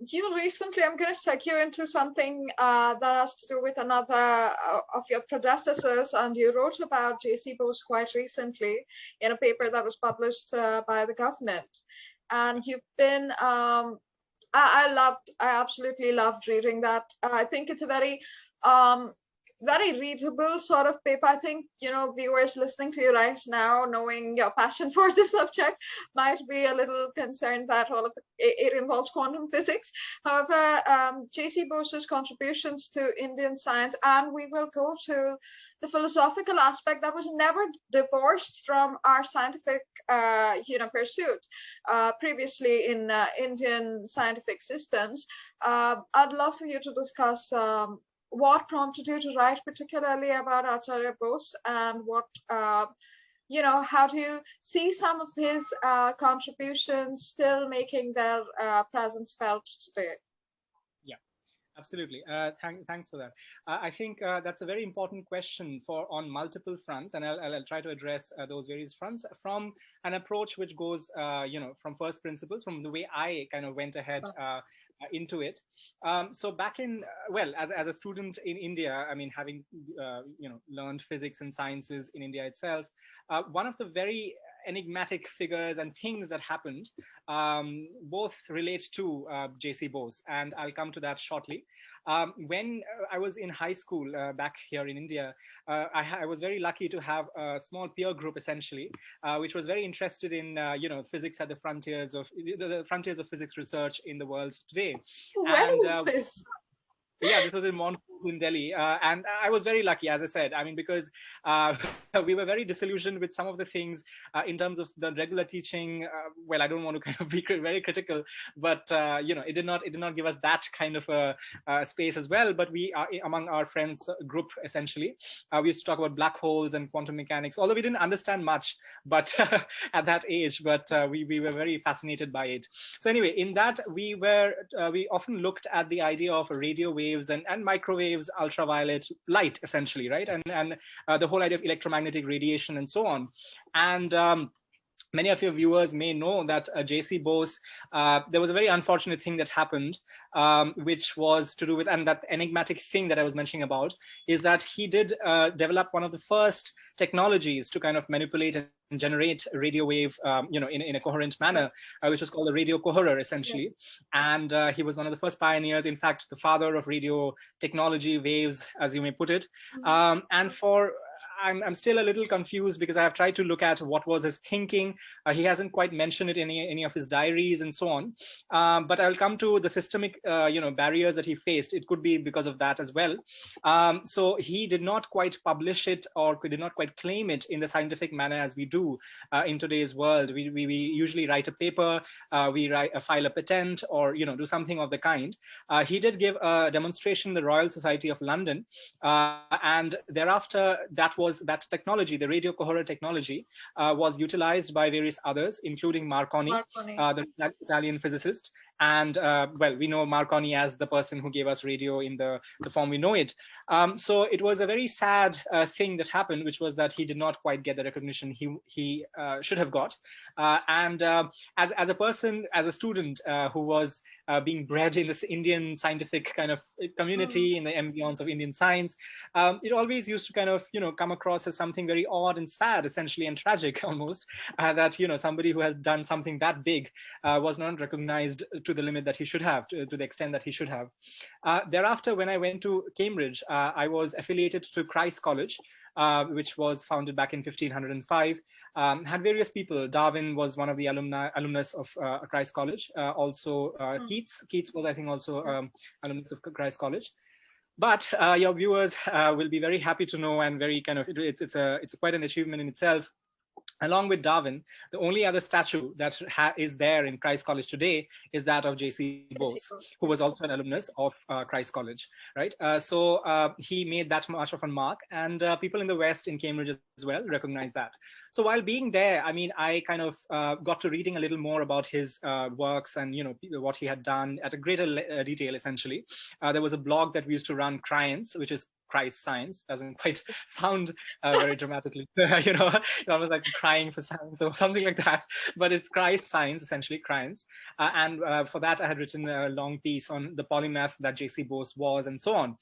you recently, I'm going to take you into something that has to do with another of your predecessors, and you wrote about JC Bose quite recently in a paper that was published by the government. And you've been, I absolutely loved reading that. I think it's a very readable sort of paper. I think, viewers listening to you right now, knowing your passion for the subject, might be a little concerned that it involves quantum physics. However, JC Bose's contributions to Indian science, and we will go to the philosophical aspect that was never divorced from our scientific, pursuit previously in Indian scientific systems. I'd love for you to discuss what prompted you to write particularly about Acharya Bose, and what, how do you see some of his contributions still making their presence felt today? Yeah, absolutely. Thanks for that. I think that's a very important question on multiple fronts, and I'll try to address those various fronts from an approach which goes, from first principles, from the way I kind of went ahead into it. So back in, as a student in India, I mean, having, learned physics and sciences in India itself, one of the very enigmatic figures and things that happened both relate to JC Bose, and I'll come to that shortly. When I was in high school back here in India, I was very lucky to have a small peer group, essentially, which was very interested in, physics at the frontiers of physics research in the world today. When was this? Yeah, this was in Montrose in Delhi. And I was very lucky, as I said, because we were very disillusioned with some of the things in terms of the regular teaching. I don't want to kind of be very critical, but, it did not give us that kind of a space as well. But we are among our friends group, essentially, we used to talk about black holes and quantum mechanics, although we didn't understand much, but at that age, but we were very fascinated by it. So anyway, in that we often looked at the idea of radio waves and microwaves, ultraviolet light, essentially, right? And the whole idea of electromagnetic radiation and so on. And many of your viewers may know that JC Bose, there was a very unfortunate thing that happened, which was to do with, and that enigmatic thing that I was mentioning about, is that he did develop one of the first technologies to kind of manipulate and generate radio wave, in a coherent manner, which was called the radio coherer, essentially. Yes. And he was one of the first pioneers, in fact, the father of radio technology, waves, as you may put it. Mm-hmm. And I'm still a little confused because I have tried to look at what was his thinking. He hasn't quite mentioned it in any of his diaries and so on. But I'll come to the systemic, barriers that he faced. It could be because of that as well. So he did not quite publish it, or did not quite claim it in the scientific manner as we do in today's world. We usually write a paper, we file a patent, or do something of the kind. He did give a demonstration in the Royal Society of London, and thereafter that technology, the radio coherer technology, was utilized by various others, including Marconi. The Italian physicist. And we know Marconi as the person who gave us radio in the form we know it. So it was a very sad thing that happened, which was that he did not quite get the recognition he should have got. And as a person, as a student who was being bred in this Indian scientific kind of community, in the ambience of Indian science, it always used to kind of, come across as something very odd and sad, essentially, and tragic almost, that, somebody who has done something that big was not recognized to the limit that he should have, to the extent that he should have. Thereafter, when I went to Cambridge, I was affiliated to Christ College, which was founded back in 1505. Had various people. Darwin was one of the alumnus of Christ College. Also, Keats was, I think, also alumnus of Christ College. But your viewers will be very happy to know, and very kind of, it's quite an achievement in itself. Along with Darwin, the only other statue that is there in Christ College today is that of JC Bose, who was also an alumnus of Christ College, right? So he made that much of a mark, and people in the West, in Cambridge as well, recognize that. So while being there, I mean, I kind of got to reading a little more about his works and, what he had done at a greater detail, essentially. There was a blog that we used to run, Criants, which is Christ science. Doesn't quite sound very dramatically, almost like crying for science or something like that. But it's Christ science, essentially science. And for that, I had written a long piece on the polymath that JC Bose was, and so on.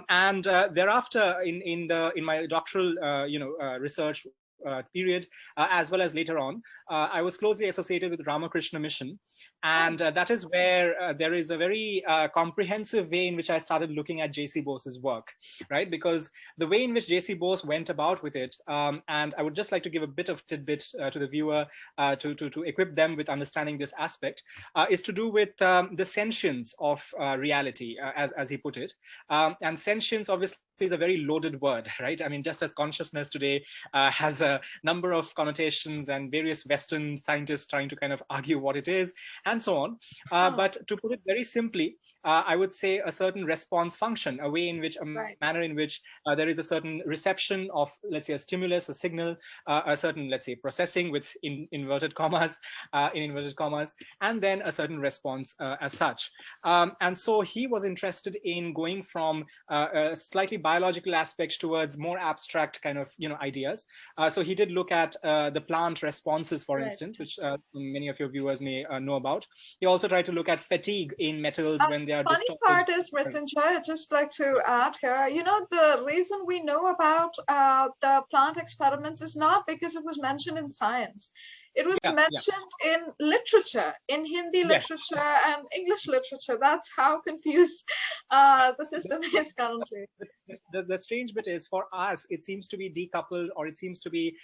And thereafter, in my doctoral, research period, as well as later on, I was closely associated with Ramakrishna Mission. And that is where there is a very comprehensive way in which I started looking at JC Bose's work, right? Because the way in which JC Bose went about with it, and I would just like to give a bit of tidbit to the viewer to equip them with understanding this aspect, is to do with the sentience of reality, as he put it. And sentience, obviously, is a very loaded word, right? I mean, just as consciousness today has a number of connotations and various Western scientists trying to kind of argue what it is, and so on. But to put it very simply, I would say a certain response function, a way in which, manner in which there is a certain reception of, let's say, a stimulus, a signal, a certain, let's say, processing with inverted commas, and then a certain response as such. And so he was interested in going from a slightly biological aspect towards more abstract kind of, ideas. So he did look at the plant responses, for instance, which many of your viewers may know about. He also tried to look at fatigue in metals when they are funny distorted. part is, Mrittunjoy, I'd just like to add here, the reason we know about the plant experiments is not because it was mentioned in science. It was mentioned in literature, in Hindi literature and English literature. That's how confused the system is currently. The strange bit is, for us, it seems to be decoupled, or it seems to be,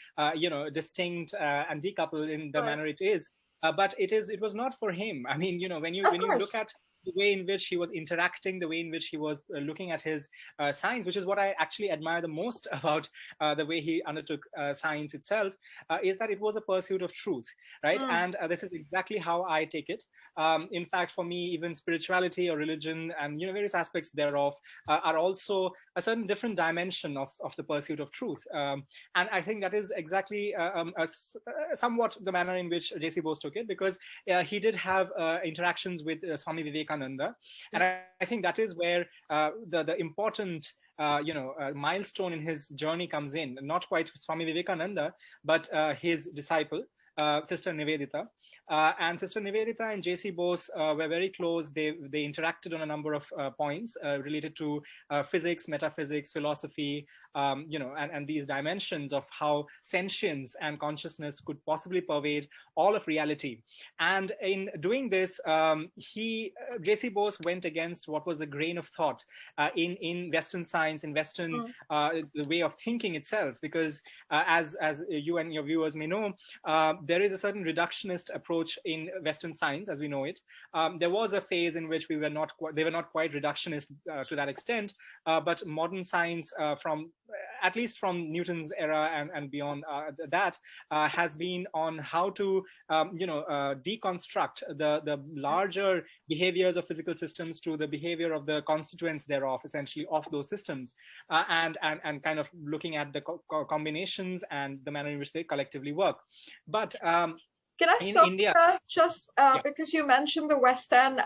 distinct and decoupled in the manner it is. But it was not for him. I mean, when you look at the way in which he was interacting, the way in which he was looking at his science, which is what I actually admire the most about the way he undertook science itself, is that it was a pursuit of truth, right? And this is exactly how I take it. In fact, for me, even spirituality or religion and various aspects thereof are also a certain different dimension of the pursuit of truth. And I think that is exactly somewhat the manner in which JC Bose took it, because he did have interactions with Swami Vivekananda. And I think that is where the important milestone in his journey comes in. Not quite Swami Vivekananda, but his disciple, Sister Nivedita. And Sister Nivedita and JC Bose were very close. They interacted on a number of points related to physics, metaphysics, philosophy, and these dimensions of how sentience and consciousness could possibly pervade all of reality. And in doing this, JC Bose went against what was the grain of thought in Western science, in Western the way of thinking itself, because as you and your viewers may know, there is a certain reductionist approach in Western science as we know it. There was a phase in which they were not quite reductionist to that extent, but modern science, at least from Newton's era and beyond that, has been on how to deconstruct the larger behaviors of physical systems to the behavior of the constituents thereof, essentially, of those systems, and kind of looking at the combinations and the manner in which they collectively work. But can I stop India, just because you mentioned the Western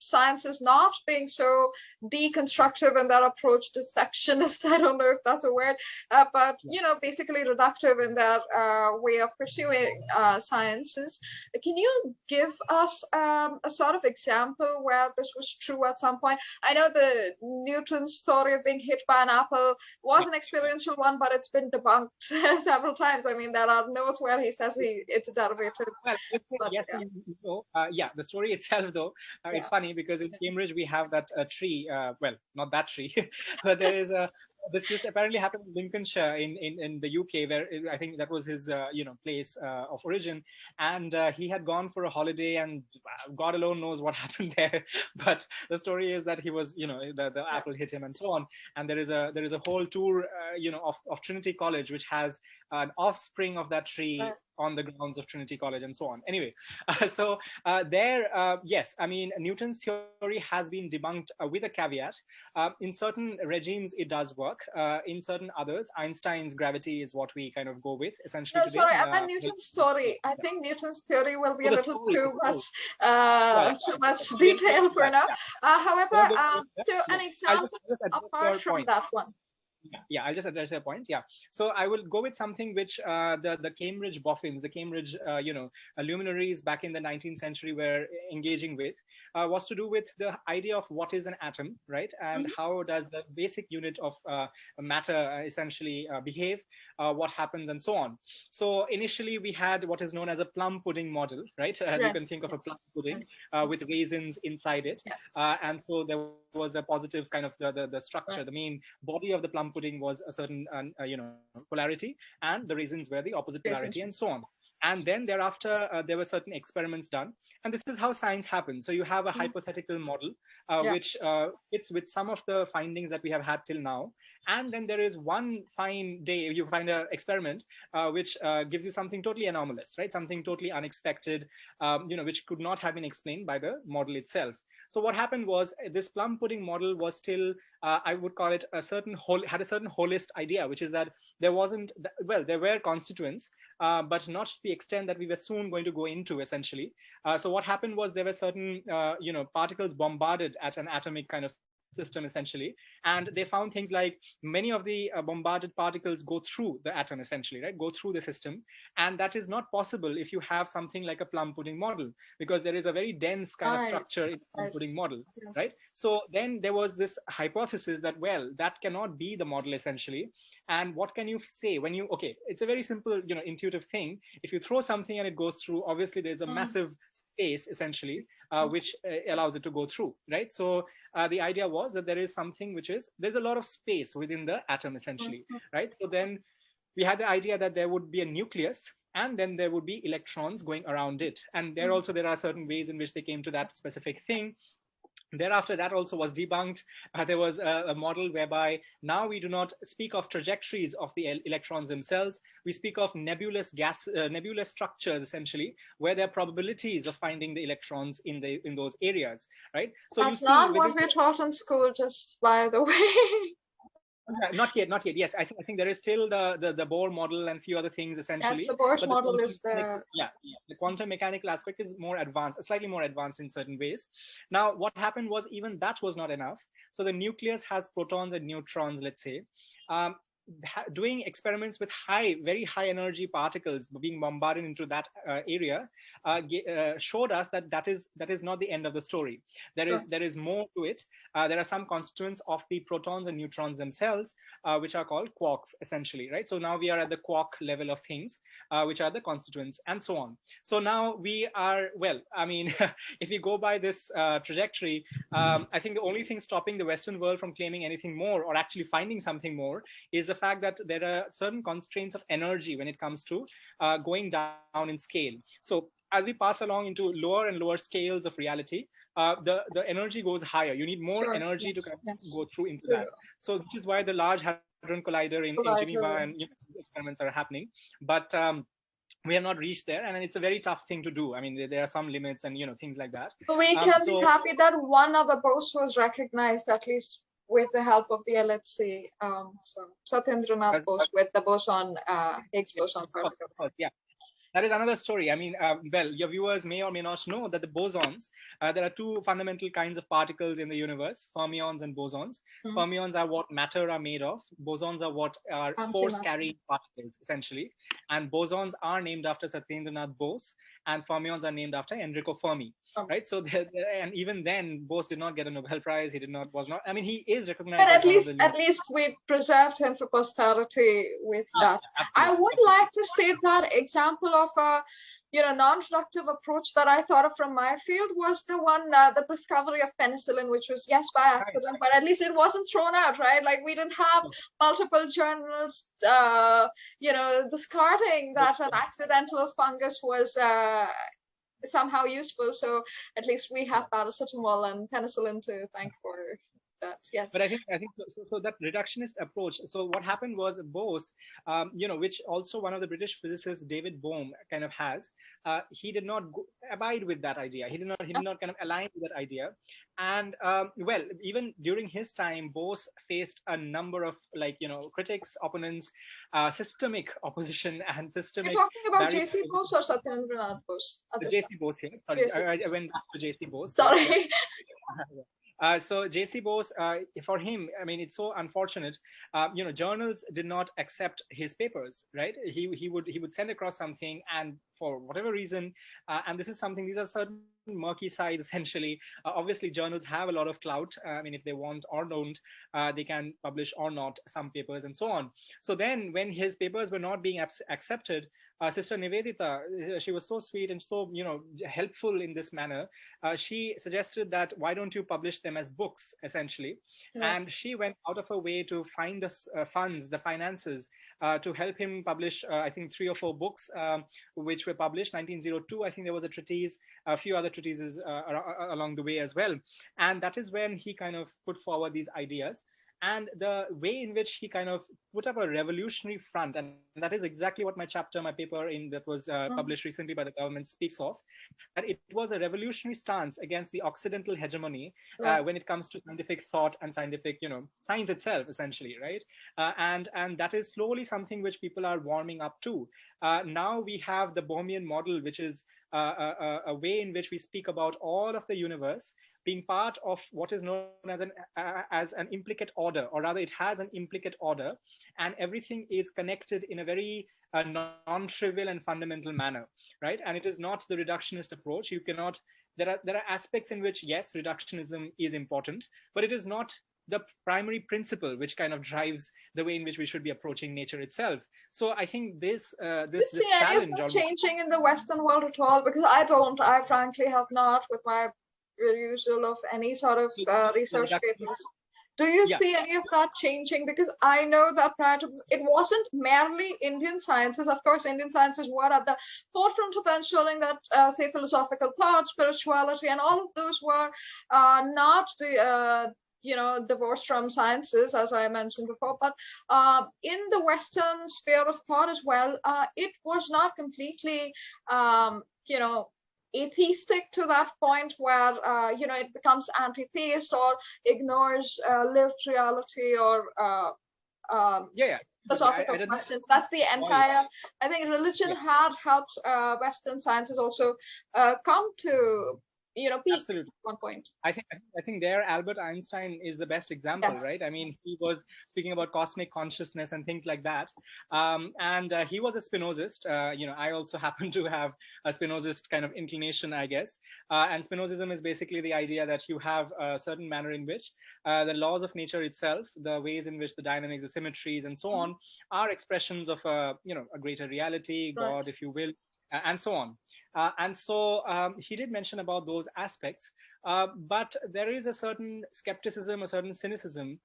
sciences not being so deconstructive in their approach to sectionist. I don't know if that's a word, but basically reductive in their way of pursuing sciences. Can you give us a sort of example where this was true at some point? I know the Newton's story of being hit by an apple was an experiential one, but it's been debunked several times. I mean, there are notes where he says it's a derivative. Well, the story itself, though, it's funny because in Cambridge we have that tree. Well, not that tree, but there is a. This apparently happened in Lincolnshire in the UK, where I think that was his place of origin, and he had gone for a holiday, and God alone knows what happened there. But the story is that he was, the apple hit him and so on. And there is a whole tour, of Trinity College, which has an offspring of that tree on the grounds of Trinity College and so on. Anyway, yes, I mean, Newton's theory has been debunked with a caveat. In certain regimes, it does work. In certain others, Einstein's gravity is what we kind of go with essentially No, today. sorry, I meant Newton's story. I think Newton's theory will be a little too much detail for now. However, so an example apart from that one. Yeah, I'll just address your point. Yeah, so I will go with something which the Cambridge boffins, the Cambridge luminaries back in the 19th century were engaging with, was to do with the idea of what is an atom, right? And how does the basic unit of matter essentially behave, what happens, and so on. So initially we had what is known as a plum pudding model, right? You can think of a plum pudding with raisins inside it, and so there was a positive kind of the structure, the main body of the plum pudding was a certain polarity, and the raisins were the opposite polarity, and so on. And then thereafter there were certain experiments done, and this is how science happens. So you have a hypothetical model which fits with some of the findings that we have had till now, and then there is one fine day you find an experiment which gives you something totally anomalous, right? Something totally unexpected, which could not have been explained by the model itself. So what happened was this plum pudding model was still, I would call it had a certain holist idea, which is that there wasn't, there were constituents, but not to the extent that we were soon going to go into essentially. So what happened was there were certain, particles bombarded at an atomic kind of system essentially, and they found things like many of the bombarded particles go through the atom essentially, right? Go through the system, and that is not possible if you have something like a plum pudding model, because there is a very dense kind of structure in the plum pudding model, right? So then there was this hypothesis that, well, that cannot be the model essentially. And what can you say when you, it's a very simple, intuitive thing. If you throw something and it goes through, obviously there's a massive space essentially, which allows it to go through, right? So the idea was that there is something which is, there's a lot of space within the atom essentially, right? So then we had the idea that there would be a nucleus, and then there would be electrons going around it. And there also, there are certain ways in which they came to that specific thing. Thereafter, that also was debunked. There was a model whereby now we do not speak of trajectories of the electrons themselves. We speak of nebulous nebulous structures, essentially, where there are probabilities of finding the electrons in those areas, right? So that's not what we're taught in school, just by the way. Not yet. Yes, I think there is still the Bohr model and a few other things essentially. Yes, the Bohr model is the the quantum mechanical aspect is more advanced, slightly more advanced in certain ways. Now, what happened was even that was not enough. So the nucleus has protons and neutrons, let's say. Doing experiments with very high energy particles being bombarded into that area showed us that that is not the end of the story. There is more to it. There are some constituents of the protons and neutrons themselves, which are called quarks, essentially, right? So now we are at the quark level of things, which are the constituents, and so on. So now we are, well, I mean, if we go by this trajectory, I think the only thing stopping the Western world from claiming anything more or actually finding something more is the fact that there are certain constraints of energy when it comes to going down in scale. So as we pass along into lower and lower scales of reality, the energy goes higher. You need more energy to kind of go through into that. So this is why the Large Hadron Collider in Geneva and experiments are happening. But we have not reached there, and it's a very tough thing to do. I mean, there are some limits and things like that. So we can be happy that one other Bose was recognized, at least with the help of the LHC. So Satyendranath Bose with the boson, Higgs boson particle. Yeah. That is another story. I mean, well, your viewers may or may not know that the bosons, there are two fundamental kinds of particles in the universe, fermions and bosons. Fermions are what matter are made of. Bosons are what are force-carrying particles, essentially. And bosons are named after Satyendranath Bose, and fermions are named after Enrico Fermi, right? So, and even then, Bose did not get a Nobel Prize. He was not. I mean, he is recognized. But at least we preserved him for posterity with that. I would like to state that example of a non-productive approach that I thought of from my field was the one, the discovery of penicillin, which was, yes, by accident, but at least it wasn't thrown out, right? Like we didn't have multiple journals, discarding that an accidental fungus was somehow useful. So at least we have paracetamol and penicillin to thank for that. Yes. But I think so that reductionist approach. So what happened was Bose, which also one of the British physicists, David Bohm, kind of has. He did not abide with that idea. He did not kind of align with that idea. And well, even during his time, Bose faced a number of critics, opponents, systemic opposition, and systemic. You're talking about JC Bose or Satyendranath Bose? JC Bose here. Sorry, I went back to JC Bose. Sorry. So JC Bose, for him, I mean, it's so unfortunate. Journals did not accept his papers, right? He would send across something, and for whatever reason, and these are certain murky sides essentially. Obviously, journals have a lot of clout. I mean, if they want or don't, they can publish or not some papers and so on. So then, when his papers were not being accepted, Sister Nivedita, she was so sweet and so helpful in this manner. She suggested that why don't you publish them as books, essentially, right. And she went out of her way to find the funds, the finances, to help him publish, I think 3 or 4 books, which were published. 1902, I think there was a treatise, a few other treatises along the way as well, and that is when he kind of put forward these ideas. And the way in which he kind of put up a revolutionary front, and that is exactly what my paper that was published recently by the government speaks of, that it was a revolutionary stance against the Occidental hegemony when it comes to scientific thought and scientific, science itself, essentially, right? And that is slowly something which people are warming up to. Now we have the Bohemian model, which is a way in which we speak about all of the universe being part of what is known as an implicate order, or rather it has an implicate order, and everything is connected in a very non-trivial and fundamental manner, right? And it is not the reductionist approach. You cannot, there are aspects in which, yes, reductionism is important, but it is not the primary principle which kind of drives the way in which we should be approaching nature itself. So I think this challenge. Do you see any of that changing in the Western world at all? Because I frankly have not, with my perusal of any sort of research papers. Do you see any of that changing? Because I know that prior to this, it wasn't merely Indian sciences. Of course, Indian sciences were at the forefront of ensuring that, say, philosophical thought, spirituality, and all of those were not the divorced from sciences, as I mentioned before, but in the Western sphere of thought as well, it was not completely, atheistic to that point where, it becomes anti-theist or ignores lived reality or philosophical questions. That's the entire, I think religion had helped Western sciences also come to peak. Absolutely. At one point. I think there Albert Einstein is the best example, right? I mean, he was speaking about cosmic consciousness and things like that. And he was a Spinozist. I also happen to have a Spinozist kind of inclination, I guess. And Spinozism is basically the idea that you have a certain manner in which the laws of nature itself, the ways in which the dynamics, the symmetries, and so on, are expressions of a greater reality, God, if you will, and so on. And so he did mention about those aspects, but there is a certain skepticism, a certain cynicism,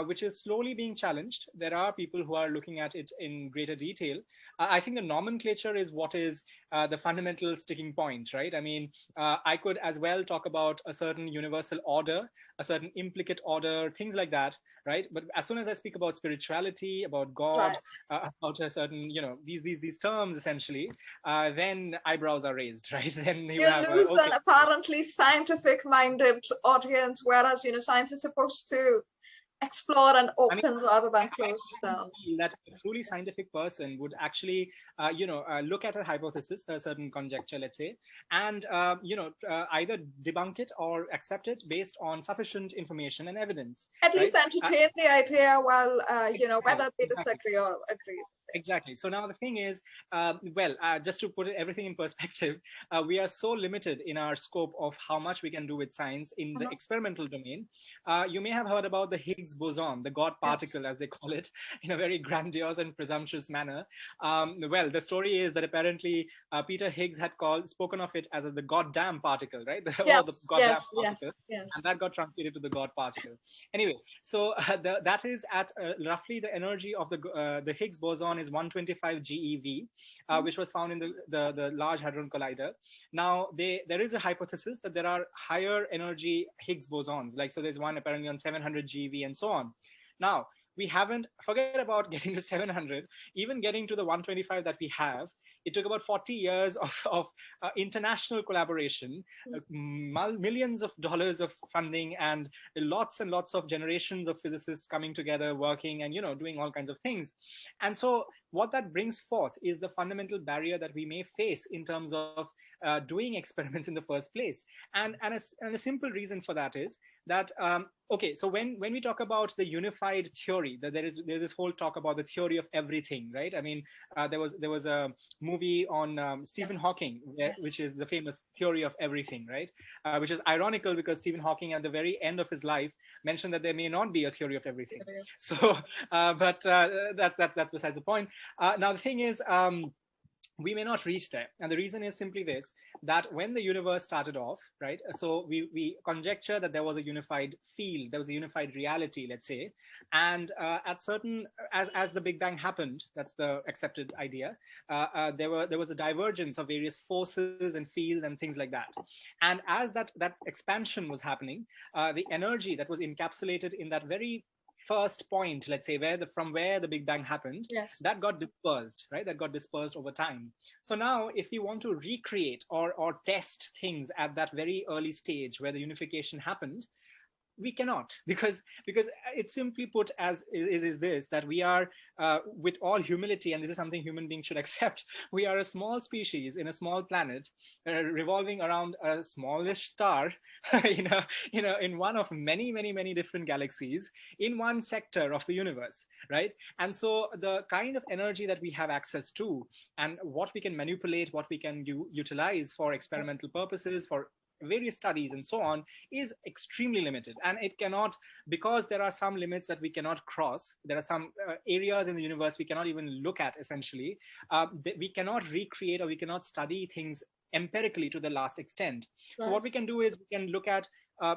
which is slowly being challenged. There are people who are looking at it in greater detail. I think the nomenclature is what is the fundamental sticking point, right? I mean, I could as well talk about a certain universal order, a certain implicate order, things like that, right? But as soon as I speak about spirituality, about God, about a certain, these terms essentially, then eyebrows are raised, right? Then you lose an apparently scientific-minded audience, whereas science is supposed to explore and open rather than close down. That a truly scientific person would actually, look at a hypothesis, a certain conjecture, let's say, and either debunk it or accept it based on sufficient information and evidence. At least entertain the idea while, whether they disagree or agree. Exactly. So now the thing is, just to put everything in perspective, we are so limited in our scope of how much we can do with science in the experimental domain. You may have heard about the Higgs boson, the God particle, as they call it, in a very grandiose and presumptuous manner. The story is that apparently Peter Higgs had spoken of it as the goddamn particle, right? The goddamn particle. And that got translated to the God particle. Anyway, so that is at roughly the energy of the Higgs boson on is 125 GeV, which was found in the Large Hadron Collider. Now, there is a hypothesis that there are higher energy Higgs bosons. Like, so there's one apparently on 700 GeV and so on. Now, we haven't, forget about getting to 700, even getting to the 125 that we have, it took about 40 years of international collaboration, millions of dollars of funding, and lots and lots of generations of physicists coming together, working and, doing all kinds of things. And so what that brings forth is the fundamental barrier that we may face in terms of doing experiments in the first place. And a simple reason for that is that, okay, so when we talk about the unified theory, that there's this whole talk about the theory of everything, right? I mean, there was a movie on Stephen Hawking, which is the famous theory of everything, right? Which is ironical because Stephen Hawking at the very end of his life mentioned that there may not be a theory of everything. So, but that's besides the point. Now, the thing is, we may not reach there. And the reason is simply this, that when the universe started off, right, so we conjecture that there was a unified field, there was a unified reality, let's say, and at certain, as the Big Bang happened, that's the accepted idea, there was a divergence of various forces and fields and things like that. And as that expansion was happening, the energy that was encapsulated in that very first point, let's say, from where the Big Bang happened, that got dispersed, right? That got dispersed over time. So now, if we want to recreate or test things at that very early stage where the unification happened, we cannot, because it's simply put as is this, that we are, with all humility, and this is something human beings should accept, we are a small species in a small planet, revolving around a smallish star, in one of many different galaxies in one sector of the universe, right? And so the kind of energy that we have access to, and what we can manipulate, what we can utilize for experimental purposes, for various studies and so on, is extremely limited. And it cannot, because there are some limits that we cannot cross, there are some areas in the universe we cannot even look at, essentially, we cannot recreate or we cannot study things empirically to the last extent. Right. So what we can do is we can look at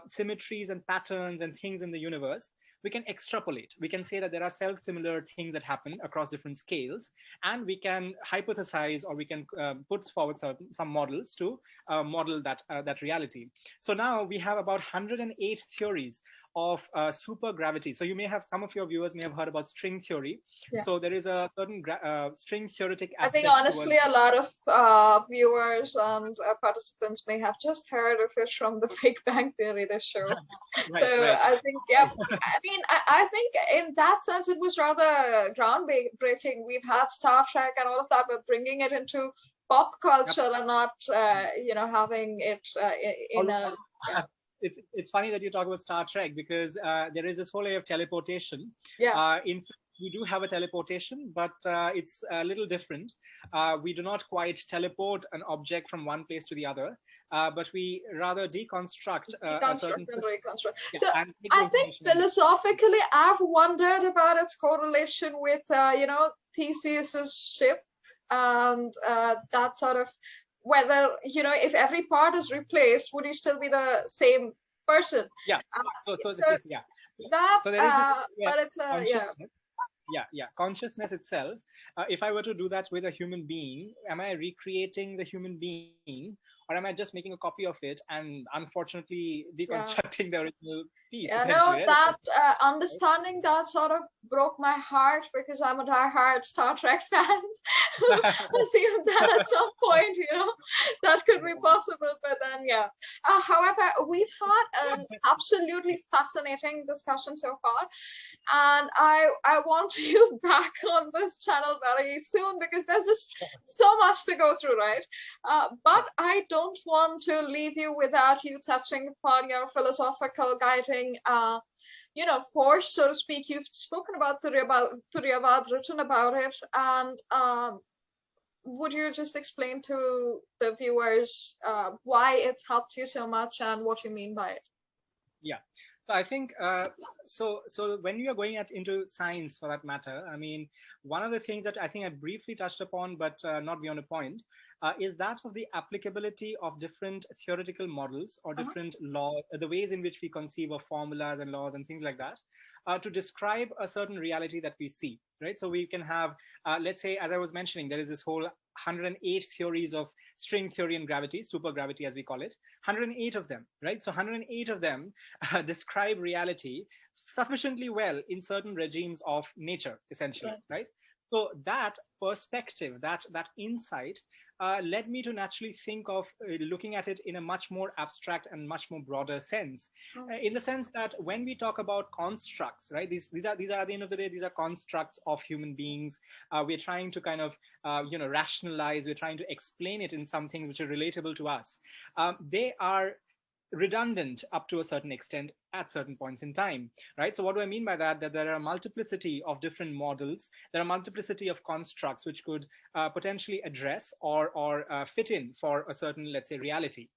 symmetries and patterns and things in the universe. We can extrapolate. We can say that there are self-similar things that happen across different scales, and we can hypothesize, or we can put forward some models to model that reality. So now we have about 108 theories of supergravity. So you may have, some of your viewers may have heard about string theory. Yeah. So there is a certain string theoretic aspect. I think honestly a lot of viewers and participants may have just heard of it from the Big Bang Theory, this show. Right, so right. I think, yeah, I mean, I think in that sense it was rather groundbreaking. We've had Star Trek and all of that, but bringing it into pop culture and not, having it in a... Yeah. It's funny that you talk about Star Trek, because there is this whole area of teleportation. Yeah. In fact, we do have a teleportation, but it's a little different. We do not quite teleport an object from one place to the other, but we rather deconstruct a certain system. Reconstruct. Yeah, so I think philosophically, I've wondered about its correlation with, Theseus's ship and that sort of, whether, if every part is replaced, would you still be the same person? Yeah. Yeah. That, so there is but it's consciousness itself. If I were to do that with a human being, am I recreating the human being, or am I just making a copy of it and unfortunately deconstructing the original piece? Yeah, no, that understanding that sort of broke my heart, because I'm a diehard Star Trek fan. Assumed that at some point, that could be possible, but then, yeah. However, we've had an absolutely fascinating discussion so far, and I want you back on this channel very soon, because there's just so much to go through, right? But I don't want to leave you without you touching upon your philosophical guiding force, so to speak. You've spoken about Turiyavaad, written about it, and would you just explain to the viewers why it's helped you so much and what you mean by it? Yeah. So I think, so when you are going into science, for that matter, I mean, one of the things that I think I briefly touched upon, but not beyond a point, is that of the applicability of different theoretical models or different laws, the ways in which we conceive of formulas and laws and things like that, to describe a certain reality that we see, right? So we can have, let's say, as I was mentioning, there is this whole 108 theories of string theory and gravity, supergravity as we call it, 108 of them, right? So 108 of them describe reality sufficiently well in certain regimes of nature, essentially, right? So that perspective, that insight led me to naturally think of looking at it in a much more abstract and much more broader sense, in the sense that when we talk about constructs, right, these are at the end of the day, these are constructs of human beings. We're trying to kind of rationalize, we're trying to explain it in something which are relatable to us. They are redundant up to a certain extent at certain points in time, right? So what do I mean by that? That there are a multiplicity of different models, there are a multiplicity of constructs which could potentially address or fit in for a certain, let's say, reality.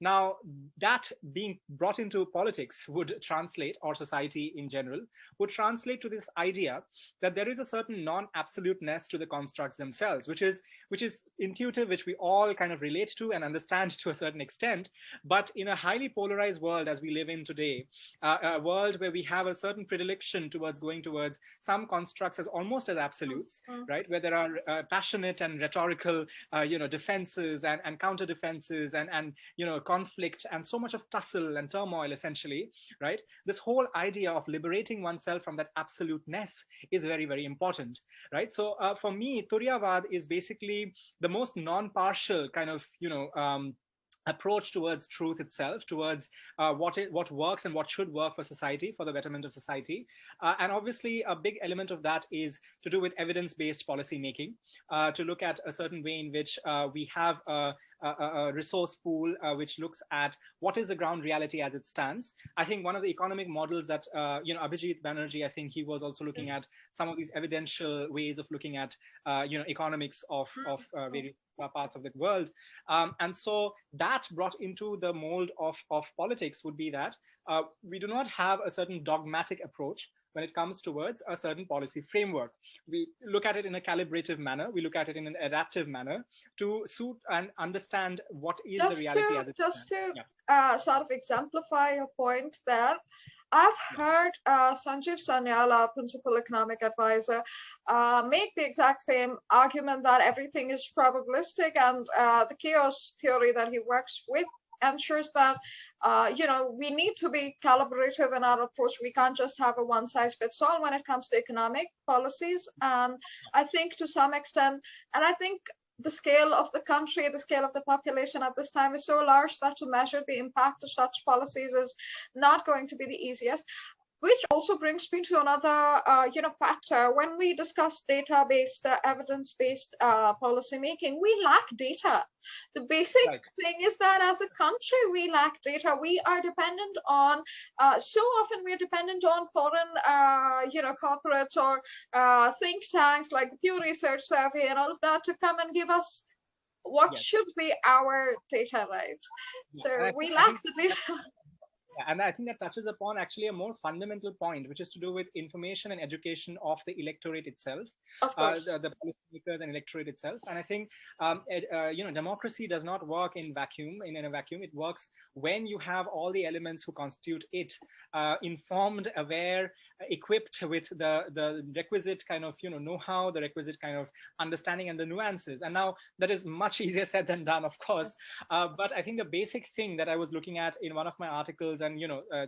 Now, that being brought into politics would translate, or society in general, would translate to this idea that there is a certain non-absoluteness to the constructs themselves, which is intuitive, which we all kind of relate to and understand to a certain extent. But in a highly polarized world as we live in today, a world where we have a certain predilection towards going towards some constructs as almost as absolutes, right? Where there are passionate and rhetorical, defenses and counter defenses and conflict and so much of tussle and turmoil, essentially, right? This whole idea of liberating oneself from that absoluteness is very, very important, right? So for me, Turiyavaad is basically the most non-partial kind of, approach towards truth itself, towards what works and what should work for society, for the betterment of society. And obviously, a big element of that is to do with evidence-based policy making, to look at a certain way in which we have a resource pool which looks at what is the ground reality as it stands. I think one of the economic models that, Abhijit Banerjee, I think he was also looking at some of these evidential ways of looking at, economics of various parts of the world. And so that brought into the mold of politics would be that we do not have a certain dogmatic approach when it comes towards a certain policy framework. We look at it in a calibrative manner. We look at it in an adaptive manner to suit and understand what is the reality as it Just to sort of exemplify your point there, I've heard Sanjeev Sanyal, our principal economic advisor, make the exact same argument that everything is probabilistic, and the chaos theory that he works with ensures that we need to be calibrative in our approach. We can't just have a one-size-fits-all when it comes to economic policies. And I think to some extent, and I think the scale of the country, the scale of the population at this time is so large that to measure the impact of such policies is not going to be the easiest. Which also brings me to another, factor. When we discuss data-based, evidence-based policy making, we lack data. The basic thing is that as a country, we lack data. We are dependent on, so often we're dependent on foreign, corporates or think tanks like the Pew Research Survey and all of that to come and give us what should be our data, right? So we lack the data. Yeah, and I think that touches upon actually a more fundamental point, which is to do with information and education of the electorate itself, of course. The policymakers and electorate itself. And I think, democracy does not work in vacuum. In a vacuum, it works when you have all the elements who constitute it informed, aware, equipped with the requisite kind of know-how, the requisite kind of understanding and the nuances. And now that is much easier said than done, of course. But I think the basic thing that I was looking at in one of my articles, and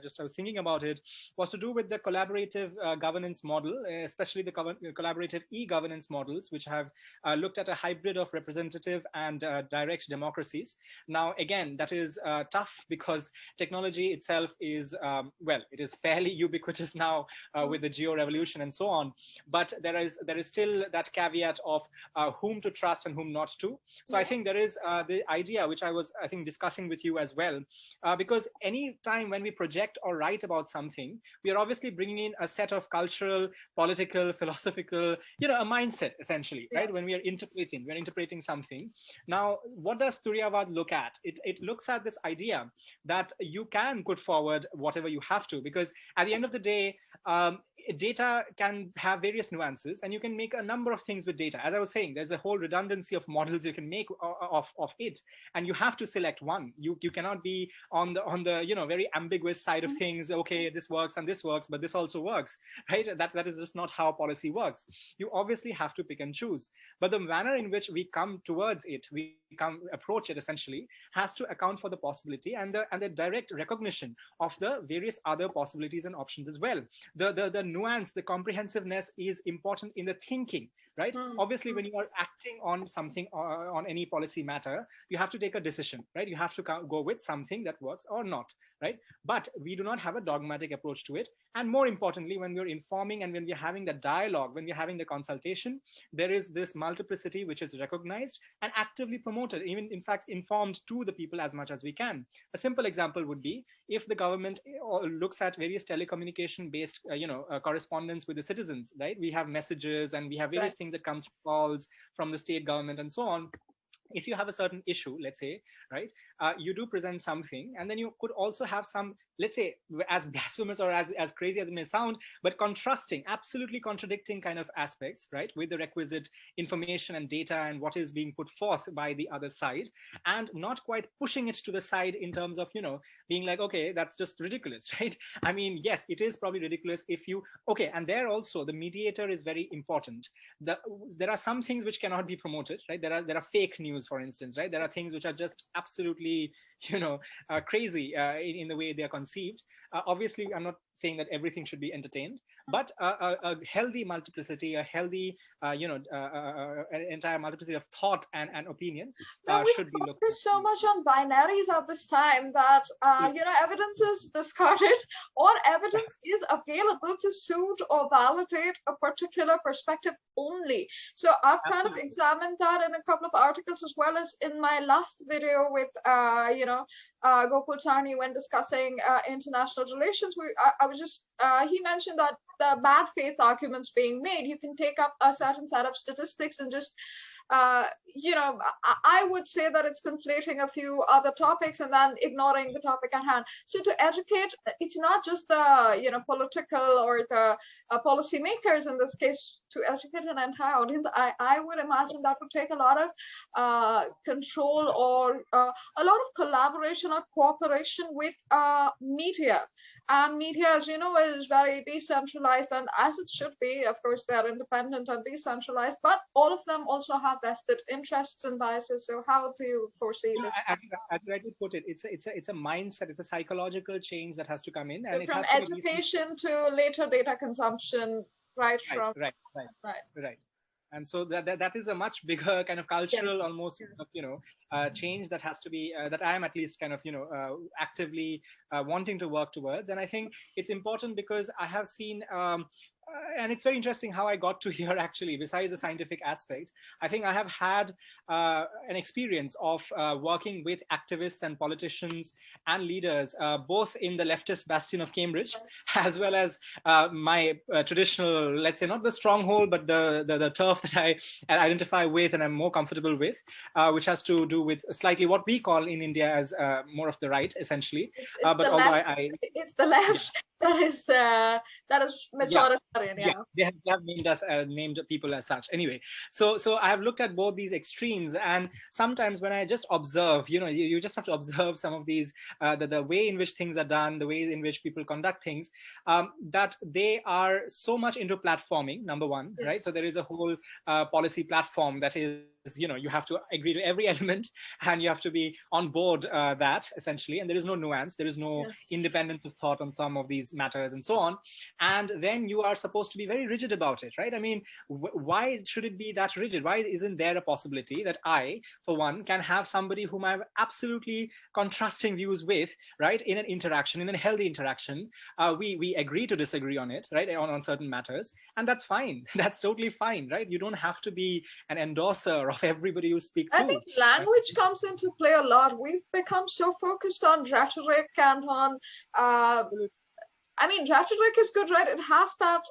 just I was thinking about it, was to do with the collaborative governance model, especially the collaborative e-governance models, which have looked at a hybrid of representative and direct democracies. Now, again, that is tough because technology itself is, it is fairly ubiquitous now with the geo revolution and so on. But there is still that caveat of whom to trust and whom not to. So I think there is the idea, which I was, I think, discussing with you as well, because any time when we project or write about something, we are obviously bringing in a set of cultural, political, philosophical, a mindset, essentially, right? When we are interpreting something. Now, what does Turiyavaad look at? It looks at this idea that you can put forward whatever you have to, because at the end of the day, data can have various nuances, and you can make a number of things with data. As I was saying, there's a whole redundancy of models you can make of it, and you have to select one. You cannot be on the very ambiguous side of things. Okay, this works and this works, but this also works, right? That is just not how policy works. You obviously have to pick and choose. But the manner in which we come towards it, approach it essentially, has to account for the possibility and the direct recognition of the various other possibilities and options as well. The nuance, the comprehensiveness is important in the thinking, right? Obviously, when you are acting on something, on any policy matter, you have to take a decision, right? You have to go with something that works or not, right? But we do not have a dogmatic approach to it. And more importantly, when we're informing and when we're having the dialogue, when we're having the consultation, there is this multiplicity which is recognized and actively promoted, even in fact informed to the people as much as we can. A simple example would be if the government looks at various telecommunication based correspondence with the citizens, right? We have messages and we have various things that come through calls from the state government and so on. If you have a certain issue, let's say, right, you do present something, and then you could also have some, let's say, as blasphemous or as crazy as it may sound, but contrasting, absolutely contradicting kind of aspects, right, with the requisite information and data and what is being put forth by the other side, and not quite pushing it to the side in terms of, being like, okay, that's just ridiculous, right? I mean, yes, it is probably ridiculous if you, okay, and there also the mediator is very important. There are some things which cannot be promoted, right? There are fake news, for instance, right? There are things which are just absolutely, crazy in the way they are conceived. Obviously, I'm not saying that everything should be entertained, but a healthy multiplicity, a healthy, an entire multiplicity of thought and opinion should be looked at. So much on binaries at this time that, evidence is discarded or evidence is available to suit or validate a particular perspective only. So I've kind of examined that in a couple of articles, as well as in my last video with, Gokul Sarni when discussing international relations. I was just, he mentioned that the bad faith arguments being made, you can take up a certain set of statistics and just, I would say that it's conflating a few other topics and then ignoring the topic at hand. So to educate, it's not just the, political or the policymakers in this case, to educate an entire audience. I would imagine that would take a lot of control or a lot of collaboration or cooperation with media. And media, as you know, is very decentralized, and as it should be. Of course, they're independent and decentralized, but all of them also have vested interests and biases. So how do you foresee this? As you rightly put it, it's a mindset, it's a psychological change that has to come in. And so from education to later data consumption, right. And so that is a much bigger kind of cultural, almost, change that has to be, that I am at least kind of, actively wanting to work towards. And I think it's important because I have seen, and it's very interesting how I got to here, actually, besides the scientific aspect. I think I have had an experience of working with activists and politicians and leaders, both in the leftist bastion of Cambridge, as well as my traditional, let's say, not the stronghold, but the turf that I identify with and I'm more comfortable with, which has to do with slightly what we call in India as more of the right, essentially. But although it's the left. That is majoritarian. They have named us, named people as such. Anyway, so I have looked at both these extremes, and sometimes when I just observe, you just have to observe some of these, the way in which things are done, the ways in which people conduct things, that they are so much into platforming. Number one, right? So there is a whole policy platform that is, you have to agree to every element, and you have to be on board that essentially, and there is no nuance, there is no independence of thought on some of these matters and so on. And then you are supposed to be very rigid about it, right? I mean, why should it be that rigid? Why isn't there a possibility that I, for one, can have somebody whom I have absolutely contrasting views with, right, in an interaction, in a healthy interaction? We agree to disagree on it, right, on certain matters, and that's fine. That's totally fine, right? You don't have to be an endorser of everybody you speak to. I think language comes into play a lot. We've become so focused on rhetoric and on rhetoric is good, right? It has that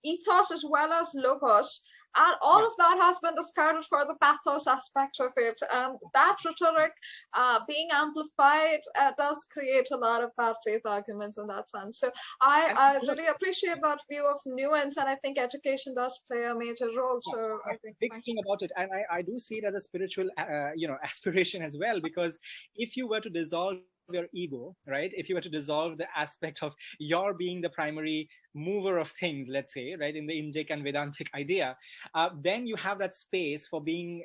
ethos as well as logos. And all of that has been discarded for the pathos aspect of it. And that rhetoric being amplified does create a lot of bad faith arguments in that sense. So I really appreciate that view of nuance, and I think education does play a major role. So I think big thing about it, and I do see it as a spiritual, aspiration as well, because if you were to dissolve your ego, right? If you were to dissolve the aspect of your being the primary mover of things, let's say, right, in the Indic and Vedantic idea, then you have that space for being,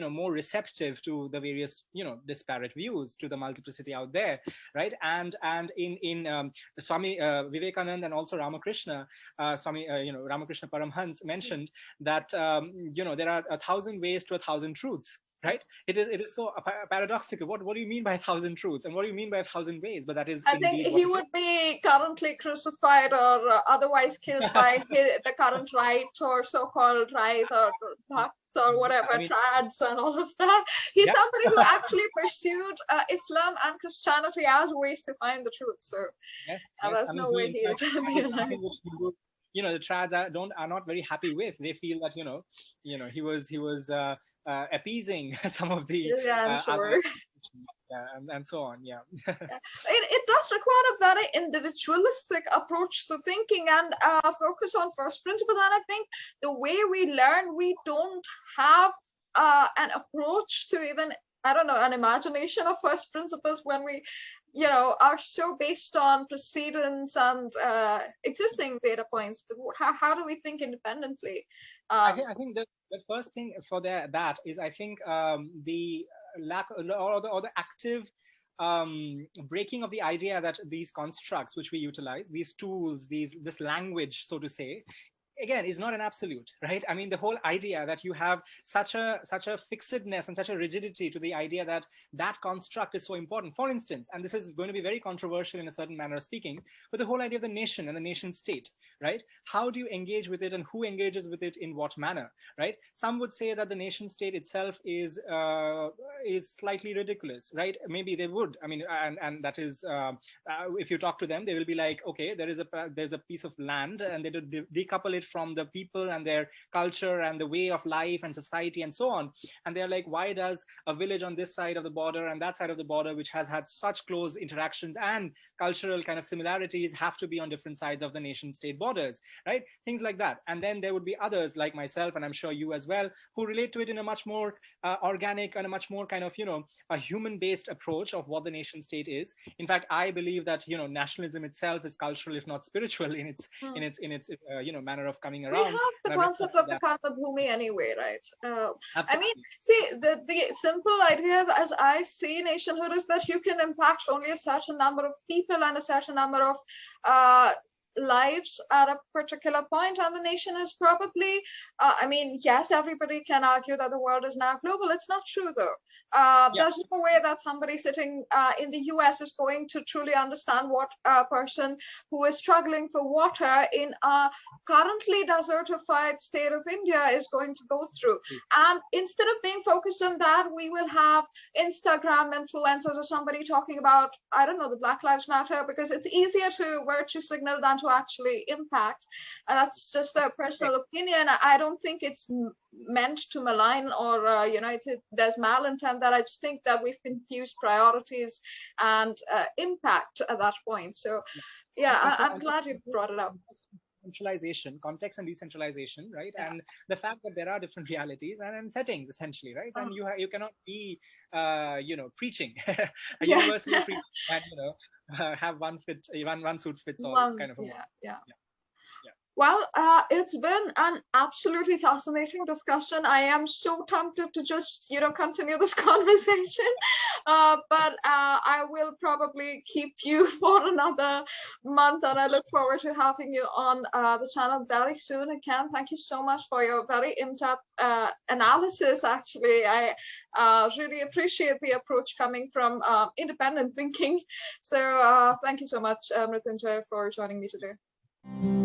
more receptive to the various, disparate views, to the multiplicity out there, right? And in Swami Vivekananda and also Ramakrishna, Ramakrishna Paramhans mentioned that, there are 1,000 ways to 1,000 truths. Right? It is so paradoxical. What do you mean by 1,000 truths, and what do you mean by 1,000 ways? But that is, I think he would be currently crucified or otherwise killed by the current right or so-called right or bhakts or whatever, trads and all of that. He's somebody who actually pursued Islam and Christianity as ways to find the truth. So there's no way he would be alive. The trads are not very happy with. They feel that he was appeasing some of the I'm sure. and so on. It does require a very individualistic approach to thinking and focus on first principle. And I think the way we learn, we don't have an approach to even, an imagination of first principles when we are so based on precedents and existing data points. How do we think independently? I think the first thing for that is, I think, the lack or the active breaking of the idea that these constructs which we utilize, these tools, this language, so to say, again, is not an absolute, right? I mean, the whole idea that you have such a fixedness and such a rigidity to the idea that construct is so important. For instance, and this is going to be very controversial in a certain manner of speaking, but the whole idea of the nation and the nation state, right? How do you engage with it, and who engages with it in what manner, right? Some would say that the nation state itself is slightly ridiculous, right? Maybe they would. I mean, and that is, if you talk to them, they will be like, okay, there's a piece of land, and they decouple it from the people and their culture and the way of life and society and so on. And they're like, why does a village on this side of the border and that side of the border, which has had such close interactions and cultural kind of similarities, have to be on different sides of the nation state borders, right? Things like that. And then there would be others like myself, and I'm sure you as well, who relate to it in a much more organic and a much more kind of, a human-based approach of what the nation state is. In fact, I believe that, nationalism itself is cultural, if not spiritual, in its manner of coming around. We have the concept of the Karma Bhumi anyway, right? I mean, see, the simple idea as I see nationhood is that you can impact only a certain number of people and a certain number of lives at a particular point, and the nation is probably, yes, everybody can argue that the world is now global. It's not true, though. There's no way that somebody sitting in the US is going to truly understand what a person who is struggling for water in a currently desertified state of India is going to go through. And instead of being focused on that, we will have Instagram influencers or somebody talking about, the Black Lives Matter, because it's easier to virtue signal than to actually impact. And that's just a personal opinion. I don't think it's meant to malign or there's malintent. That I just think that we've confused priorities and impact at that point. So I'm glad you brought it up. Centralization, context and decentralization, right? And the fact that there are different realities and settings, essentially, right? And you cannot be preaching a universal preaching and have one suit fits all kind of a Well, it's been an absolutely fascinating discussion. I am so tempted to just, continue this conversation, but I will probably keep you for another month, and I look forward to having you on the channel very soon again. Thank you so much for your very in-depth analysis. Actually, I really appreciate the approach coming from independent thinking. So thank you so much, Mrittunjoy, for joining me today.